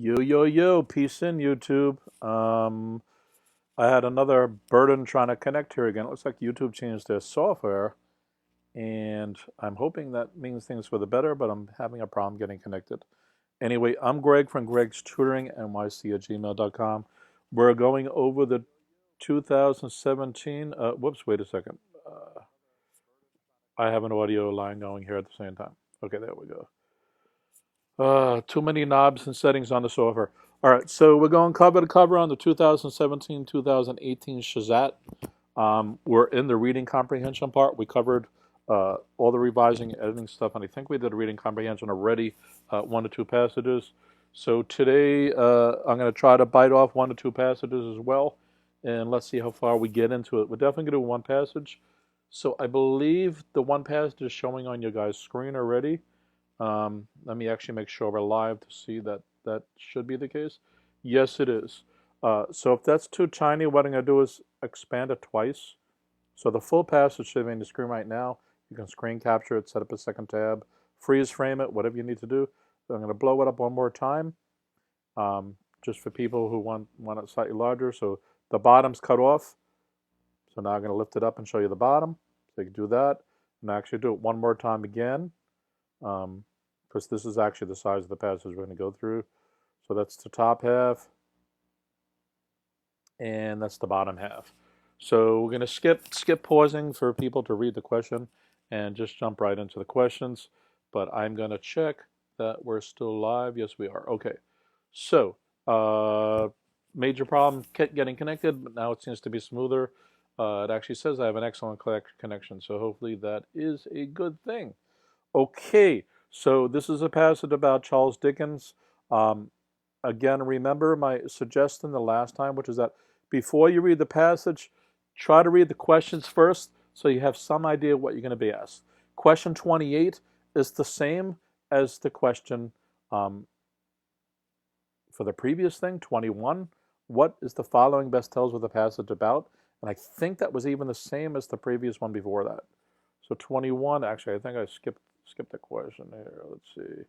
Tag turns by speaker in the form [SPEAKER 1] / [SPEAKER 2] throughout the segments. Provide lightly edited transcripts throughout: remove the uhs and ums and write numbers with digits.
[SPEAKER 1] Yo, peace in YouTube. I had another burden trying to connect here again. It looks like YouTube changed their software, and I'm hoping that means things for the better, but I'm having a problem getting connected. Anyway, I'm Greg from GregsTutoringNYC at gmail.com. We're going over the 2017, whoops, wait a second. I have an audio line going here at the same time. Okay, there we go. Too many knobs and settings on the software. All right, so we're going cover to cover on the 2017-2018 SHSAT. We're in the reading comprehension part. We covered all the revising and editing stuff, and I think we did reading comprehension already, 1 to 2 passages. So today I'm going to try to bite off 1 to 2 passages as well, and let's see how far we get into it. We're definitely going to do one passage. So I believe the one passage is showing on your guys' screen already. Let me actually make sure we're live to see that that should be the case. Yes, it is. So if that's too tiny, what I'm going to do is expand it twice. So the full passage should be on the screen right now. You can screen capture it, set up a second tab, freeze frame it, whatever you need to do. So I'm going to blow it up one more time, just for people who want it slightly larger. So the bottom's cut off. So now I'm going to lift it up and show you the bottom. So you can do that. And actually do it one more time again. Because this is actually the size of the passage we're going to go through. So that's the top half, and that's the bottom half. So we're going to skip pausing for people to read the question and just jump right into the questions. But I'm going to check that we're still live. Yes, we are. Okay. So major problem getting connected, but now it seems to be smoother. It actually says I have an excellent connection, so hopefully that is a good thing. Okay. So this is a passage about Charles Dickens. Again, remember my suggestion the last time, which is that before you read the passage, try to read the questions first so you have some idea what you're going to be asked. Question 28 is the same as the question for the previous thing, 21. What is the following best tells what the passage about? And I think that was even the same as the previous one before that. So 21, actually, I think I skipped a question here. Let's see.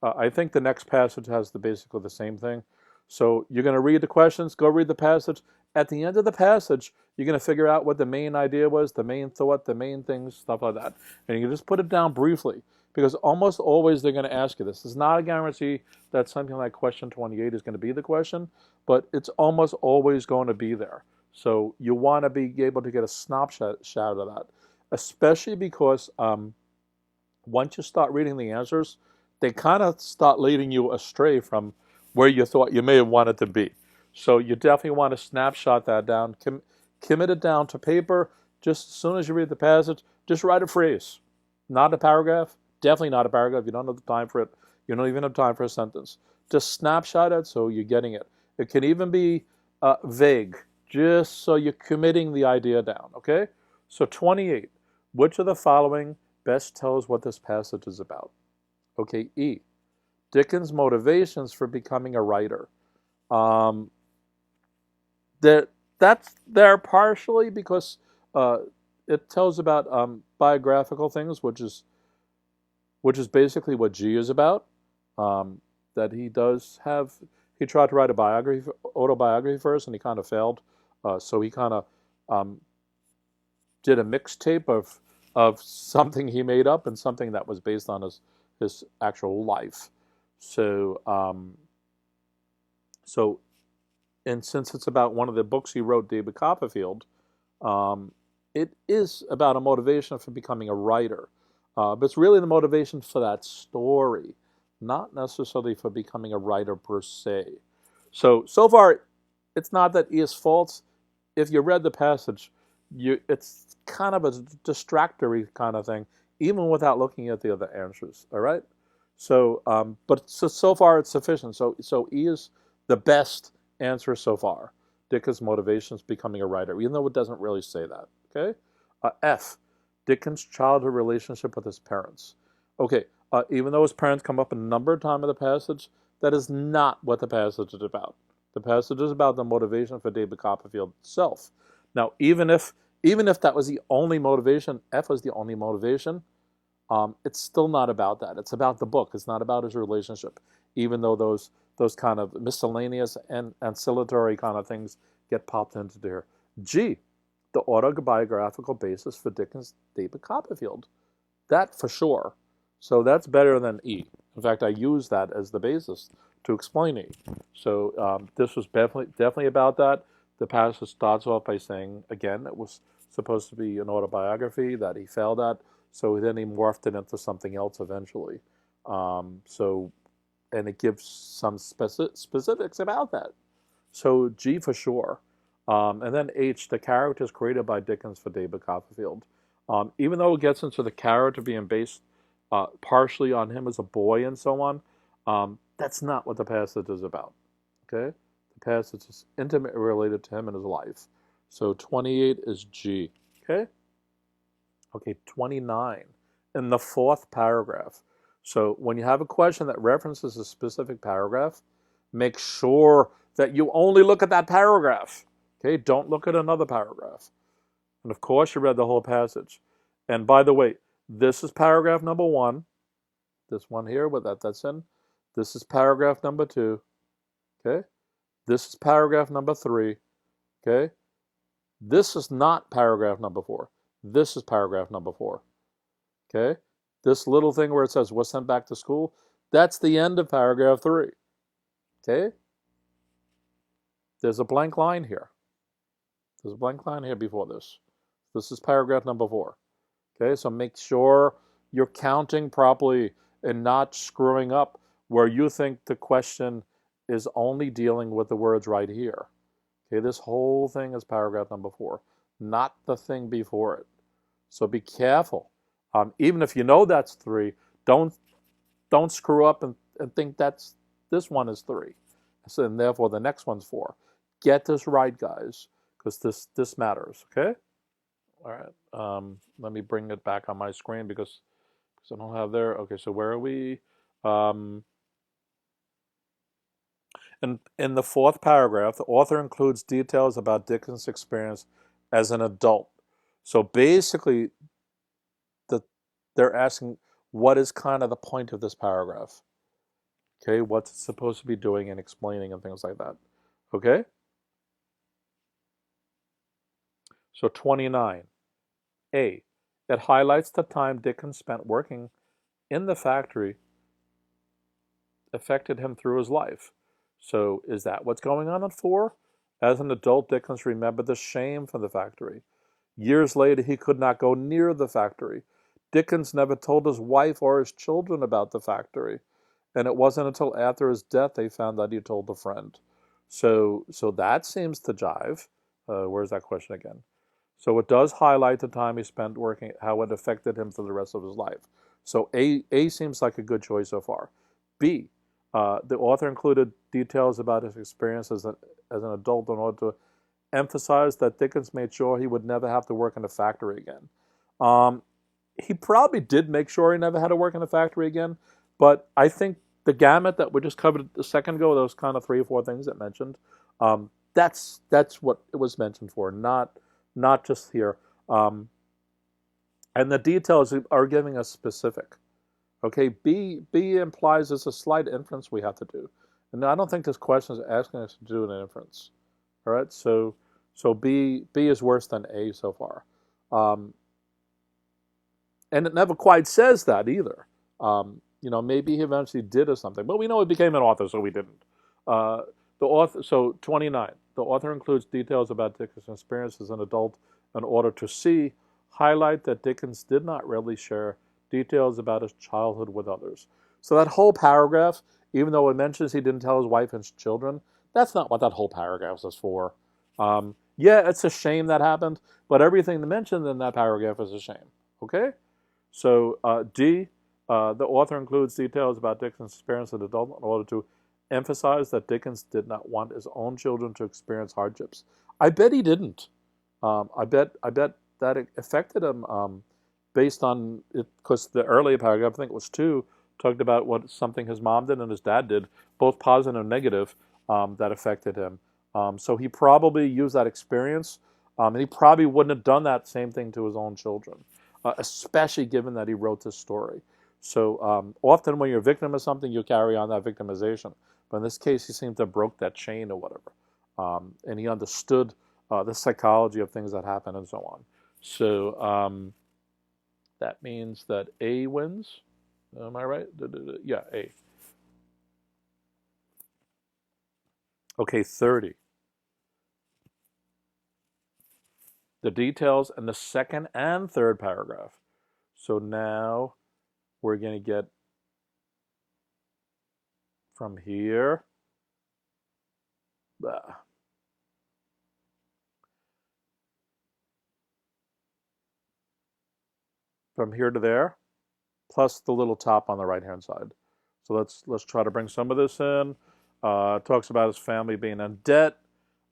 [SPEAKER 1] I think the next passage has basically the same thing. So you're going to read the questions, go read the passage. At the end of the passage, you're going to figure out what the main idea was, the main thought, the main things, stuff like that. And you can just put it down briefly, because almost always they're going to ask you this. It's not a guarantee that something like question 28 is going to be the question, but it's almost always going to be there. So you want to be able to get a snapshot of that, especially because once you start reading the answers, they kind of start leading you astray from where you thought you may have wanted to be. So you definitely want to snapshot that down, commit it down to paper. Just as soon as you read the passage, just write a phrase, not a paragraph. Definitely not a paragraph. You don't have the time for it. You don't even have time for a sentence. Just snapshot it so you're getting it. It can even be vague, just so you're committing the idea down, okay? So 28, which of the following best tells what this passage is about? Okay, E, Dickens' motivations for becoming a writer. That's there partially because it tells about biographical things, which is basically what G is about. That he tried to write a autobiography first, and he kind of failed. So he kind of did a mixtape of something he made up and something that was based on his actual life. So and since it's about one of the books he wrote, David Copperfield, it is about a motivation for becoming a writer. But it's really the motivation for that story, not necessarily for becoming a writer per se. So far, it's not that E is false. If you read the passage, it's kind of a distractory kind of thing, even without looking at the other answers, all right? So, but so far it's sufficient. So E is the best answer so far. Dickens' motivations becoming a writer, even though it doesn't really say that, okay? F, Dickens' childhood relationship with his parents. Okay, even though his parents come up a number of times in the passage, that is not what the passage is about. The passage is about the motivation for David Copperfield itself. Now, even if that was the only motivation, F was the only motivation, it's still not about that. It's about the book. It's not about his relationship. even though those kind of miscellaneous and ancillary kind of things get popped into there. G, the autobiographical basis for Dickens' David Copperfield. That for sure. So that's better than E. In fact, I use that as the basis to explain E. So this was definitely about that. The passage starts off by saying, again, it was supposed to be an autobiography that he failed at, so then he morphed it into something else eventually. And it gives some specifics about that. So G for sure. And then H, the characters created by Dickens for David Copperfield. Even though it gets into the character being based partially on him as a boy and so on, that's not what the passage is about. Okay? The passage is intimately related to him and his life. So 28 is G. Okay? Okay, 29. In the fourth paragraph. So when you have a question that references a specific paragraph, make sure that you only look at that paragraph. Okay? Don't look at another paragraph. And of course, you read the whole passage. And by the way, this is paragraph number 1. This one here, with that's in. This is paragraph number 2. Okay? This is paragraph number 3. Okay? This is not paragraph number 4. This is paragraph number 4. Okay? This little thing where it says, was sent back to school, that's the end of paragraph 3. Okay? There's a blank line here. There's a blank line here before this. This is paragraph number 4. Okay, so make sure you're counting properly and not screwing up where you think the question is only dealing with the words right here. Okay, this whole thing is paragraph number 4, not the thing before it. So be careful. Even if you know that's 3, don't screw up and think this one is 3. So, and therefore the next one's 4. Get this right, guys, because this matters, okay? All right, let me bring it back on my screen because I don't have there. Okay, so where are we? In the fourth paragraph, the author includes details about Dickens' experience as an adult. So basically, they're asking, what is kind of the point of this paragraph? Okay, what's it supposed to be doing and explaining and things like that? Okay? So 29. A, it highlights the time Dickens spent working in the factory affected him through his life. So is that what's going on at 4? As an adult, Dickens remembered the shame from the factory. Years later, he could not go near the factory. Dickens never told his wife or his children about the factory. And it wasn't until after his death they found that he told a friend. So that seems to jive. Where's that question again? So it does highlight the time he spent working, how it affected him for the rest of his life. So A seems like a good choice so far. B, the author included details about his experience as an adult in order to emphasize that Dickens made sure he would never have to work in a factory again. He probably did make sure he never had to work in a factory again, but I think the gamut that we just covered a second ago, those kind of 3 or 4 things that mentioned, that's what it was mentioned for, not just here. And the details are giving us specific. Okay, B implies there's a slight inference we have to do. And I don't think this question is asking us to do an inference. All right, so B is worse than A so far. And it never quite says that either. Maybe he eventually did or something, but we know he became an author, so we didn't. So 29, the author includes details about Dickens' experience as an adult in order to C, highlight that Dickens did not really share details about his childhood with others. So that whole paragraph, even though it mentions he didn't tell his wife and his children, that's not what that whole paragraph is for. Yeah, it's a shame that happened, but everything mentioned in that paragraph is a shame. Okay? So D, the author includes details about Dickens' experience as an adult in order to emphasize that Dickens did not want his own children to experience hardships. I bet he didn't. I bet that it affected him based on it, because the earlier paragraph, I think it was 2, talked about something his mom did and his dad did, both positive and negative, that affected him. So he probably used that experience, and he probably wouldn't have done that same thing to his own children, especially given that he wrote this story. So often when you're a victim of something, you carry on that victimization. But in this case, he seemed to have broke that chain or whatever. And he understood the psychology of things that happen and so on. So that means that A wins. Am I right? Yeah, A. Okay, 30. The details in the second and third paragraph. So now we're going to get from here. From here to there, plus the little top on the right-hand side. So let's try to bring some of this in. Talks about his family being in debt,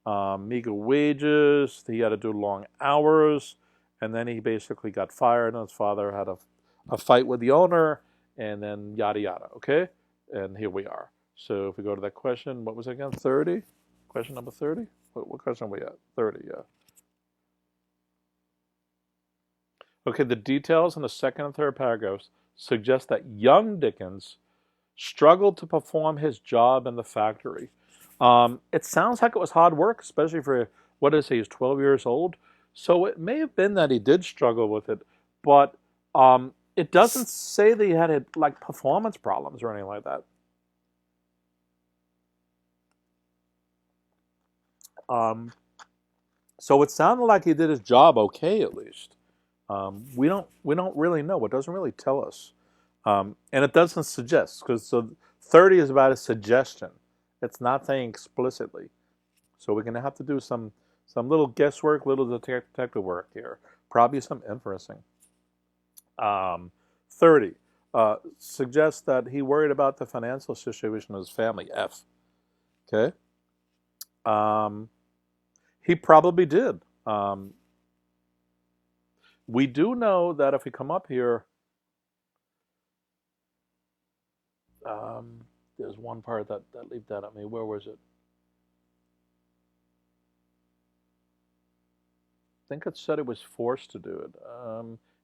[SPEAKER 1] meager wages. He had to do long hours, and then he basically got fired, and his father had a fight with the owner, and then yada yada. Okay, and here we are. So if we go to that question, what was it again? 30. Question number 30. What question are we at? 30. Yeah. Okay, the details in the second and third paragraphs suggest that young Dickens struggled to perform his job in the factory. It sounds like it was hard work, especially for, what is he, he's 12 years old. So it may have been that he did struggle with it, but it doesn't say that he had like performance problems or anything like that. So it sounded like he did his job okay, at least. We don't really know. It doesn't really tell us, and it doesn't suggest, because so 30 is about a suggestion. It's not saying explicitly. So we're going to have to do some little guesswork, little detective work here. Probably some inferencing. 30 suggests that he worried about the financial situation of his family. F. Okay. He probably did. We do know that if we come up here, there's one part that leaped out at me. Where was it? I think it said he was forced to do it.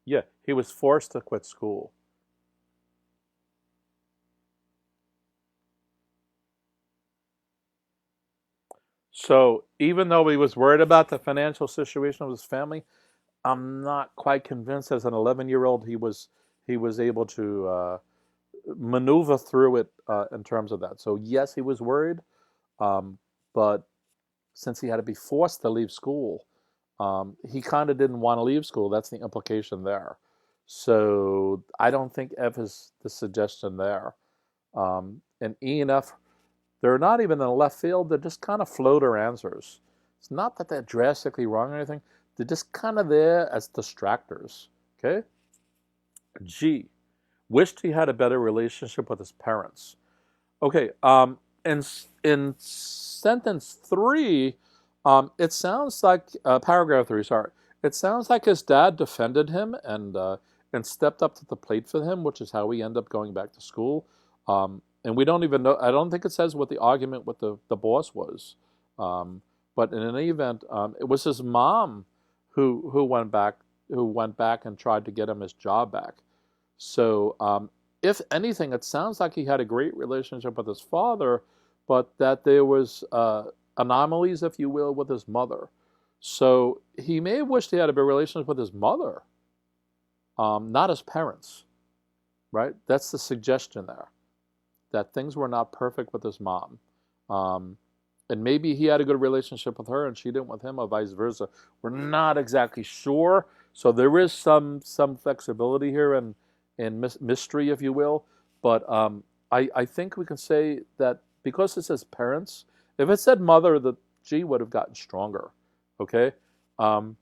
[SPEAKER 1] Yeah, he was forced to quit school. So even though he was worried about the financial situation of his family, I'm not quite convinced as an 11-year-old he was able to maneuver through it in terms of that. So yes, he was worried, but since he had to be forced to leave school, he kind of didn't want to leave school. That's the implication there. So I don't think F is the suggestion there. And E and F, they're not even in the left field. They're just kind of floater answers. It's not that they're drastically wrong or anything. They're just kind of there as distractors. Okay? G, wished he had a better relationship with his parents. Okay, in sentence 3, it sounds like, paragraph 3, sorry. It sounds like his dad defended him and stepped up to the plate for him, which is how he ended up going back to school. And we don't even know, I don't think it says what the argument with the boss was. But in any event, it was his mom who went back and tried to get him his job back. So if anything, it sounds like he had a great relationship with his father, but that there was anomalies, if you will, with his mother. So he may have wished he had a better relationship with his mother, not his parents, right? That's the suggestion there, that things were not perfect with his mom. And maybe he had a good relationship with her and she didn't with him, or vice versa. We're not exactly sure. So there is some flexibility here and mystery, if you will. But I think we can say that because it says parents, if it said mother, the G would have gotten stronger. Okay? And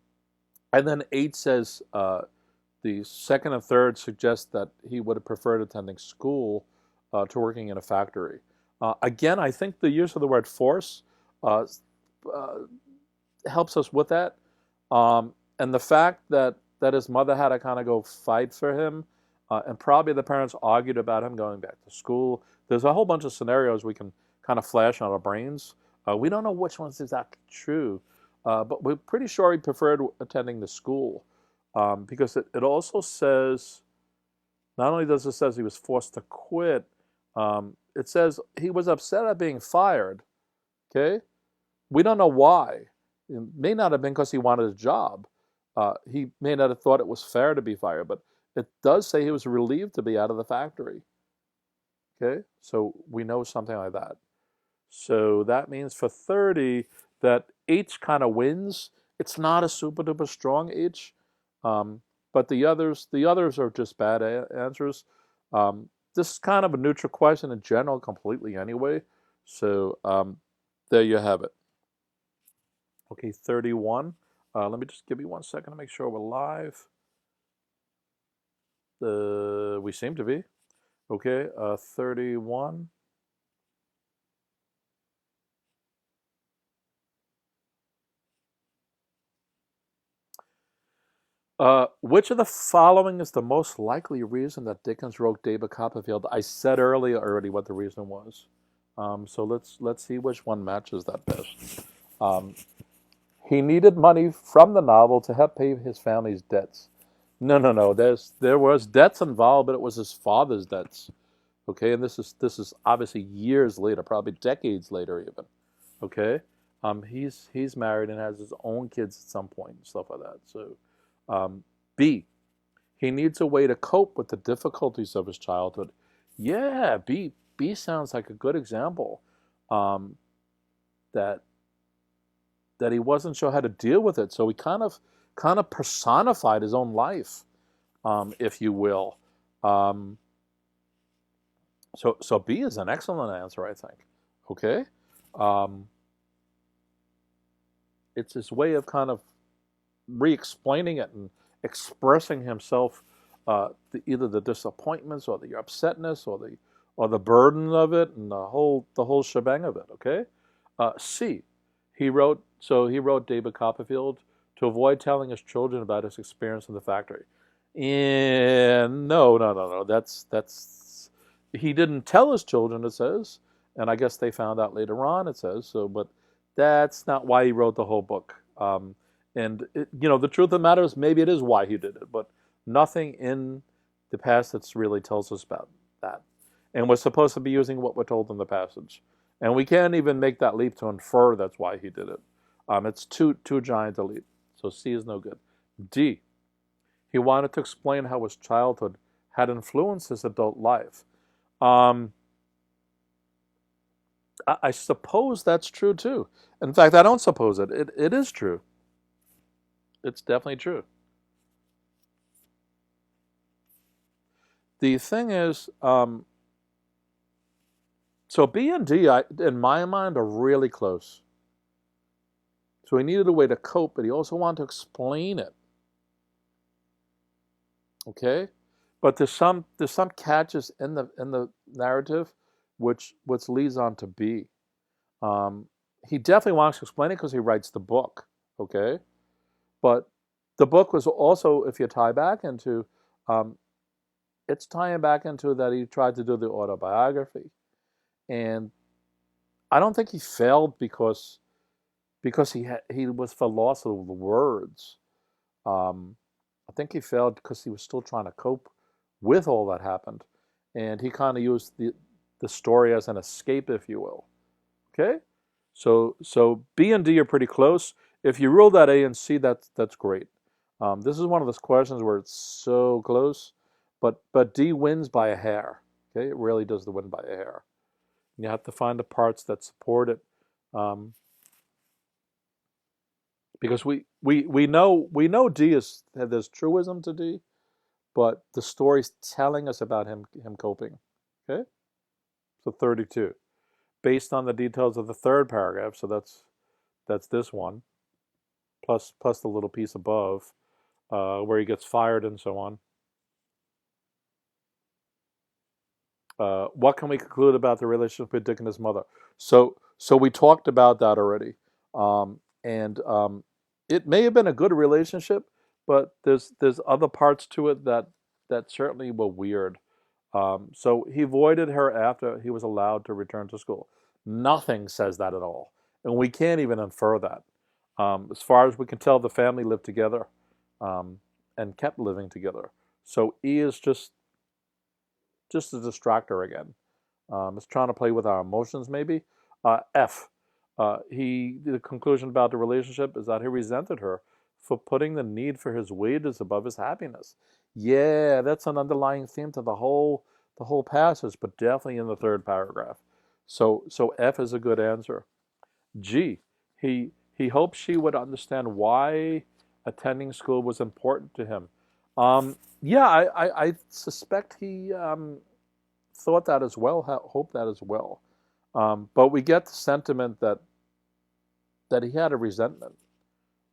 [SPEAKER 1] then 8 says the second and third suggest that he would have preferred attending school to working in a factory. Again, I think the use of the word force helps us with that. And the fact that his mother had to kind of go fight for him, and probably the parents argued about him going back to school. There's a whole bunch of scenarios we can kind of flash on our brains. We don't know which one's exactly true, but we're pretty sure he preferred attending the school, because it also says Not only does it says he was forced to quit, it says he was upset at being fired. Okay, we don't know why. It may not have been because he wanted a job. He may not have thought it was fair to be fired, but it does say he was relieved to be out of the factory. Okay, so we know something like that. So that means for 30 that H kind of wins. It's not a super duper strong H, but the others are just bad answers. This is kind of a neutral question in general, completely anyway. So there you have it. Okay, 31. Let me just give you 1 second to make sure we're live. We seem to be. Okay, 31. Which of the following is the most likely reason that Dickens wrote David Copperfield? I said earlier already what the reason was. So let's see which one matches that best. He needed money from the novel to help pay his family's debts. No, no, no. There was debts involved, but it was his father's debts. Okay, and this is obviously years later, probably decades later even. Okay, he's married and has his own kids at some point and stuff like that. So, B, he needs a way to cope with the difficulties of his childhood. Yeah, B sounds like a good example. Um, that that he wasn't sure how to deal with it, so he kind of personified his own life, if you will. Um, so B is an excellent answer, I think. Okay, um, it's his way of kind of re-explaining it and expressing himself, either the disappointments or the upsetness or the burden of it and the whole shebang of it. Okay, C, he wrote David Copperfield to avoid telling his children about his experience in the factory. And no, no, no, no. That's he didn't tell his children. It says, and I guess they found out later on. It says so, but that's not why he wrote the whole book. The truth of the matter is maybe it is why he did it, but nothing in the passage really tells us about that. And we're supposed to be using what we're told in the passage, and we can't even make that leap to infer that's why he did it. It's too giant a leap. So C is no good. D, he wanted to explain how his childhood had influenced his adult life. Um, I suppose that's true too. In fact, I don't suppose it. It is true. It's definitely true. The thing is, so B and D, in my mind, are really close. So he needed a way to cope, but he also wanted to explain it. Okay, but there's some catches in the narrative, which leads on to B. Um, he definitely wants to explain it because he writes the book. Okay, but the book was also, if you tie back into, um, it's tying back into that he tried to do the autobiography, and I don't think he failed because he was for loss of the words. Um, I think he failed because he was still trying to cope with all that happened, and he kind of used the story as an escape, if you will. Okay, so B and D are pretty close. If you rule that A and C, that's great. This is one of those questions where it's so close, but D wins by a hair. Okay, it really does the win by a hair. You have to find the parts that support it, um, because we know D is there's truism to D, but the story's telling us about him coping. Okay, so 32, based on the details of the third paragraph. So that's this one, plus the little piece above, where he gets fired and so on. What can we conclude about the relationship with Dick and his mother? So we talked about that already, and it may have been a good relationship, but there's other parts to it that certainly were weird. So he avoided her after he was allowed to return to school. Nothing says that at all, and we can't even infer that. As far as we can tell, the family lived together, and kept living together. So E is just just to distract her again. It's trying to play with our emotions, maybe. F. The conclusion about the relationship is that he resented her for putting the need for his wages above his happiness. Yeah, that's an underlying theme to the whole passage, but definitely in the third paragraph. So F is a good answer. G. He hoped she would understand why attending school was important to him. Yeah, I suspect he thought that as well, hoped that as well. But we get the sentiment that he had a resentment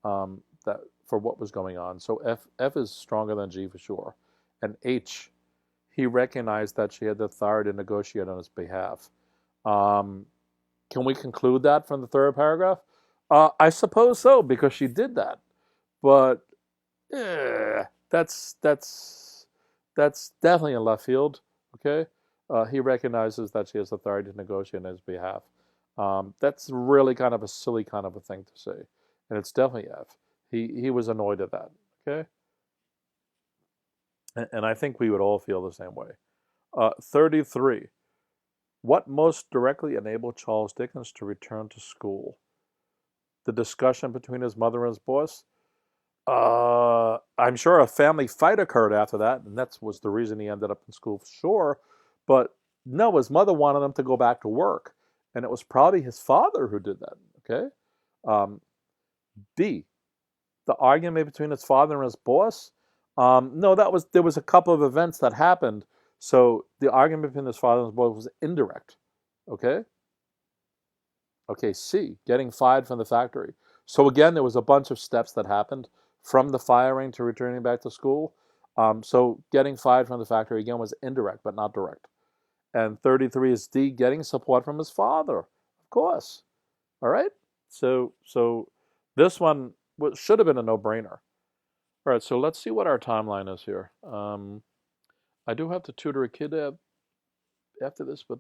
[SPEAKER 1] that for what was going on. So F is stronger than G for sure. And H, he recognized that she had the authority to negotiate on his behalf. Can we conclude that from the third paragraph? I suppose so, because she did that. But that's definitely in left field. Okay, he recognizes that she has authority to negotiate on his behalf. That's really kind of a silly kind of a thing to say, and it's definitely F. He was annoyed at that. Okay, and I think we would all feel the same way. 33. What most directly enabled Charles Dickens to return to school? The discussion between his mother and his boss? I'm sure a family fight occurred after that, and that was the reason he ended up in school for sure. But no, his mother wanted him to go back to work, and it was probably his father who did that. Okay. D, the argument between his father and his boss. No, there was a couple of events that happened. So the argument between his father and his boss was indirect. Okay. Okay. C, getting fired from the factory. So again, there was a bunch of steps that happened from the firing to returning back to school. So getting fired from the factory again was indirect, but not direct. And 33 is D, getting support from his father, of course. All right. So this one should have been a no-brainer. All right. So let's see what our timeline is here. I do have to tutor a kid after this, but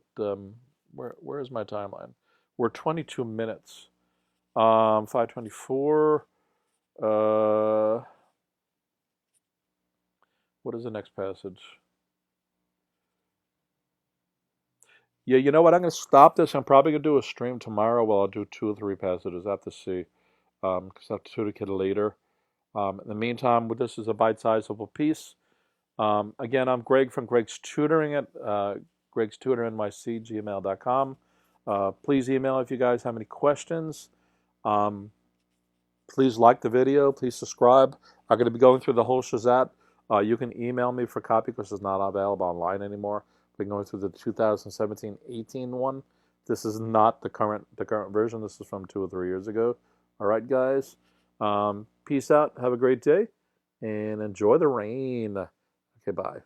[SPEAKER 1] where is my timeline? We're 22 minutes. 5:24. What is the next passage? Yeah, you know what? I'm going to stop this. I'm probably going to do a stream tomorrow. Well, I'll do 2 or 3 passages. I have to see. Because I have to tutor a kid later. In the meantime, this is a bite-sizable piece. Again, I'm Greg from Greg's Tutoring at GregsTutoringNYC, gmail.com. Please email if you guys have any questions. Please like the video. Please subscribe. I'm going to be going through the whole SHSAT. You can email me for a copy because it's not available online anymore. We're going through the 2017-18 one. This is not the current version. This is from 2 or 3 years ago. All right, guys. Peace out. Have a great day. And enjoy the rain. Okay, bye.